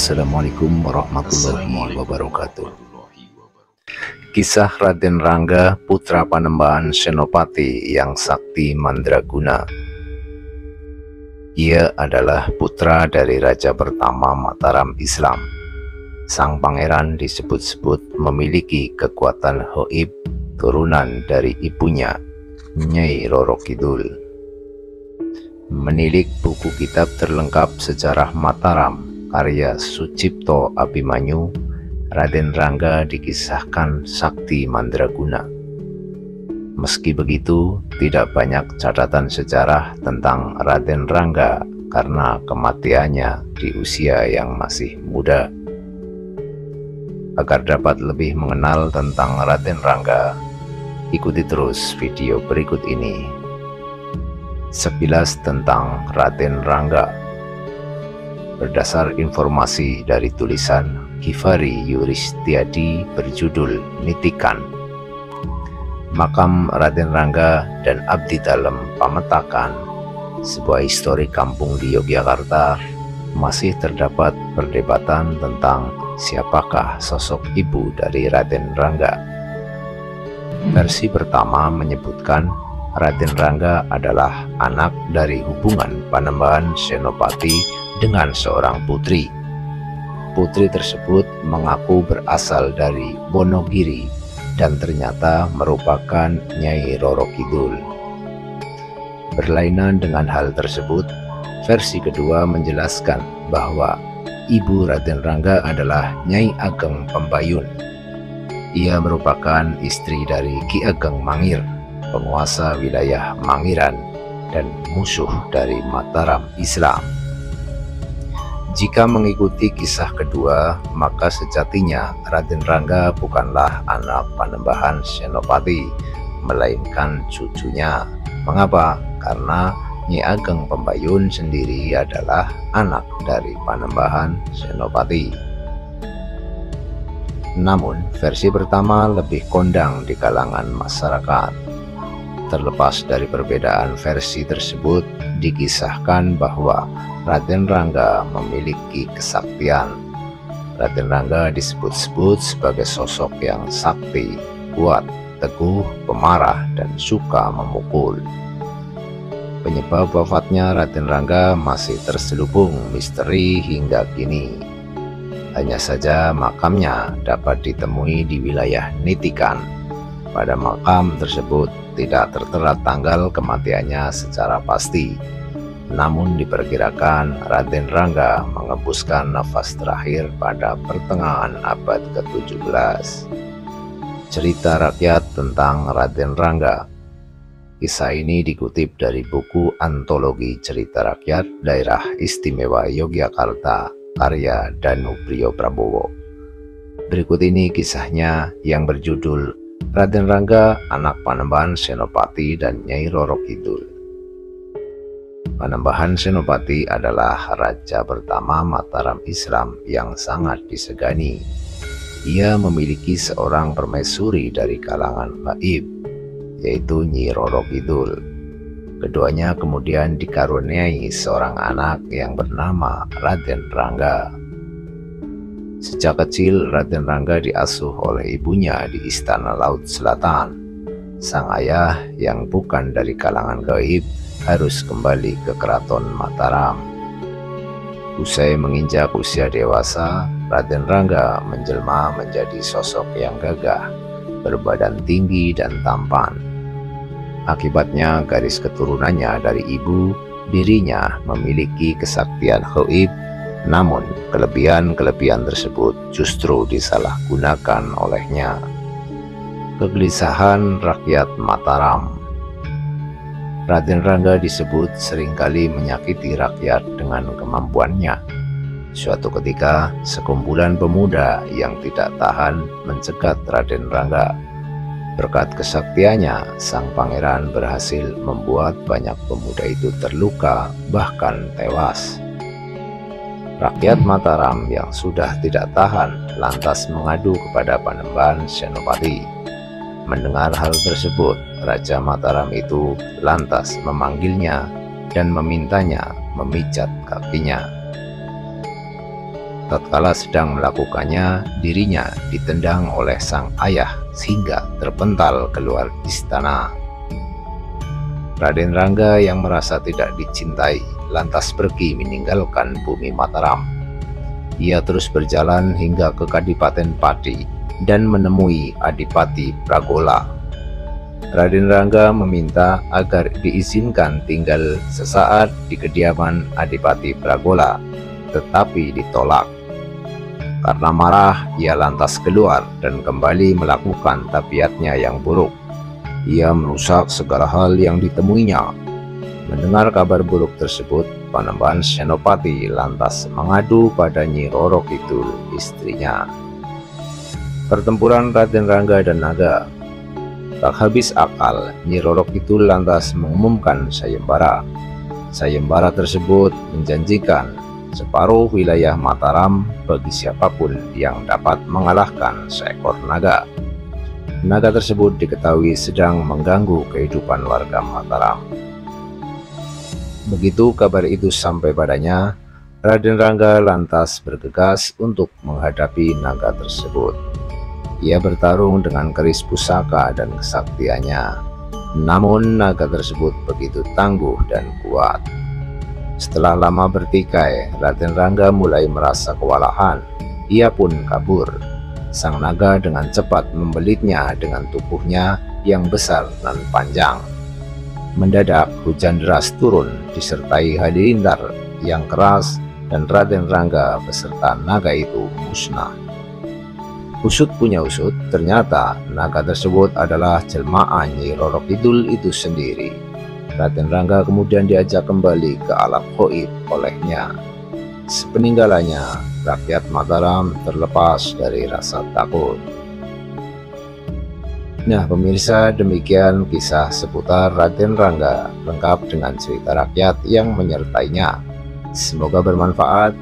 Assalamualaikum warahmatullahi wabarakatuh. Kisah Raden Rangga, putra Panembahan Senopati yang sakti mandraguna. Ia adalah putra dari raja pertama Mataram Islam. Sang pangeran disebut-sebut memiliki kekuatan gaib turunan dari ibunya, Nyai Roro Kidul. Menilik buku kitab terlengkap sejarah Mataram karya Sucipto Abimanyu, Raden Rangga dikisahkan sakti mandraguna. Meski begitu, tidak banyak catatan sejarah tentang Raden Rangga karena kematiannya di usia yang masih muda. Agar dapat lebih mengenal tentang Raden Rangga, ikuti terus video berikut ini. Sekilas tentang Raden Rangga. Berdasar informasi dari tulisan Givari Yuristiadi berjudul Nitikan, Makam Raden Rangga dan Abdi Dalem Pametakan, sebuah histori kampung di Yogyakarta, masih terdapat perdebatan tentang siapakah sosok ibu dari Raden Rangga. Versi pertama menyebutkan Raden Rangga adalah anak dari hubungan Panembahan Senopati dengan seorang putri. Putri tersebut mengaku berasal dari Wonogiri dan ternyata merupakan Nyai Roro Kidul. Berlainan dengan hal tersebut, versi kedua menjelaskan bahwa ibu Raden Rangga adalah Nyai Ageng Pembayun. Ia merupakan istri dari Ki Ageng Mangir, penguasa wilayah Mangiran dan musuh dari Mataram Islam. Jika mengikuti kisah kedua, maka sejatinya Raden Rangga bukanlah anak Panembahan Senopati, melainkan cucunya. Mengapa? Karena Nyi Ageng Pembayun sendiri adalah anak dari Panembahan Senopati. Namun, versi pertama lebih kondang di kalangan masyarakat. Terlepas dari perbedaan versi tersebut, dikisahkan bahwa Raden Rangga memiliki kesaktian. Raden Rangga disebut-sebut sebagai sosok yang sakti, kuat, teguh, pemarah, dan suka memukul. Penyebab wafatnya Raden Rangga masih terselubung misteri hingga kini. Hanya saja makamnya dapat ditemui di wilayah Nitikan. Pada makam tersebut tidak tertera tanggal kematiannya secara pasti. Namun diperkirakan Raden Rangga mengembuskan nafas terakhir pada pertengahan abad ke-17. Cerita rakyat tentang Raden Rangga. Kisah ini dikutip dari buku Antologi Cerita Rakyat Daerah Istimewa Yogyakarta karya Danu Priyo Prabowo. Berikut ini kisahnya yang berjudul Raden Rangga, anak Panembahan Senopati dan Nyai Roro Kidul. Panembahan Senopati adalah raja pertama Mataram Islam yang sangat disegani. Ia memiliki seorang permaisuri dari kalangan gaib, yaitu Nyi Roro Kidul. Keduanya kemudian dikaruniai seorang anak yang bernama Raden Rangga. Sejak kecil, Raden Rangga diasuh oleh ibunya di Istana Laut Selatan. Sang ayah yang bukan dari kalangan gaib harus kembali ke keraton Mataram. Usai menginjak usia dewasa, Raden Rangga menjelma menjadi sosok yang gagah, berbadan tinggi dan tampan. Akibatnya garis keturunannya dari ibu, dirinya memiliki kesaktian gaib, namun kelebihan-kelebihan tersebut justru disalahgunakan olehnya. Kegelisahan rakyat Mataram. Raden Rangga disebut seringkali menyakiti rakyat dengan kemampuannya. Suatu ketika, sekumpulan pemuda yang tidak tahan mencegat Raden Rangga. Berkat kesaktiannya, sang pangeran berhasil membuat banyak pemuda itu terluka, bahkan tewas. Rakyat Mataram yang sudah tidak tahan lantas mengadu kepada Panembahan Senopati. Mendengar hal tersebut, Raja Mataram itu lantas memanggilnya dan memintanya memijat kakinya. Tatkala sedang melakukannya, dirinya ditendang oleh sang ayah sehingga terpental keluar istana. Raden Rangga yang merasa tidak dicintai lantas pergi meninggalkan bumi Mataram. Ia terus berjalan hingga ke Kadipaten Pati dan menemui Adipati Pragola. Raden Rangga meminta agar diizinkan tinggal sesaat di kediaman Adipati Pragola, tetapi ditolak. Karena marah, ia lantas keluar dan kembali melakukan tabiatnya yang buruk. Ia merusak segala hal yang ditemuinya. Mendengar kabar buruk tersebut, Panembahan Senopati lantas mengadu pada Nyi Roro Kidul, istrinya. Pertempuran Raden Rangga dan Naga. Tak habis akal, Nyi Roro Kidul lantas mengumumkan sayembara. Sayembara tersebut menjanjikan separuh wilayah Mataram bagi siapapun yang dapat mengalahkan seekor naga. Naga tersebut diketahui sedang mengganggu kehidupan warga Mataram. Begitu kabar itu sampai padanya, Raden Rangga lantas bergegas untuk menghadapi naga tersebut. Ia bertarung dengan keris pusaka dan kesaktiannya. Namun naga tersebut begitu tangguh dan kuat. Setelah lama bertikai, Raden Rangga mulai merasa kewalahan. Ia pun kabur. Sang naga dengan cepat membelitnya dengan tubuhnya yang besar dan panjang. Mendadak hujan deras turun disertai halilintar yang keras dan Raden Rangga beserta naga itu musnah. Usut punya usut, ternyata naga tersebut adalah jelmaan Nyi Roro Kidul itu sendiri. Raden Rangga kemudian diajak kembali ke alam gaib olehnya. Sepeninggalannya, rakyat Mataram terlepas dari rasa takut. Nah pemirsa, demikian kisah seputar Raden Rangga lengkap dengan cerita rakyat yang menyertainya. Semoga bermanfaat.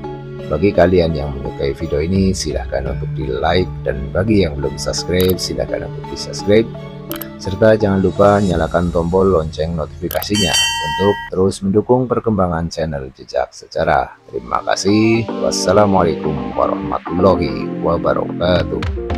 Bagi kalian yang menyukai video ini, silahkan untuk di like, dan bagi yang belum subscribe, silahkan untuk di subscribe, serta jangan lupa nyalakan tombol lonceng notifikasinya untuk terus mendukung perkembangan channel Jejak Sejarah. Terima kasih. Wassalamualaikum warahmatullahi wabarakatuh.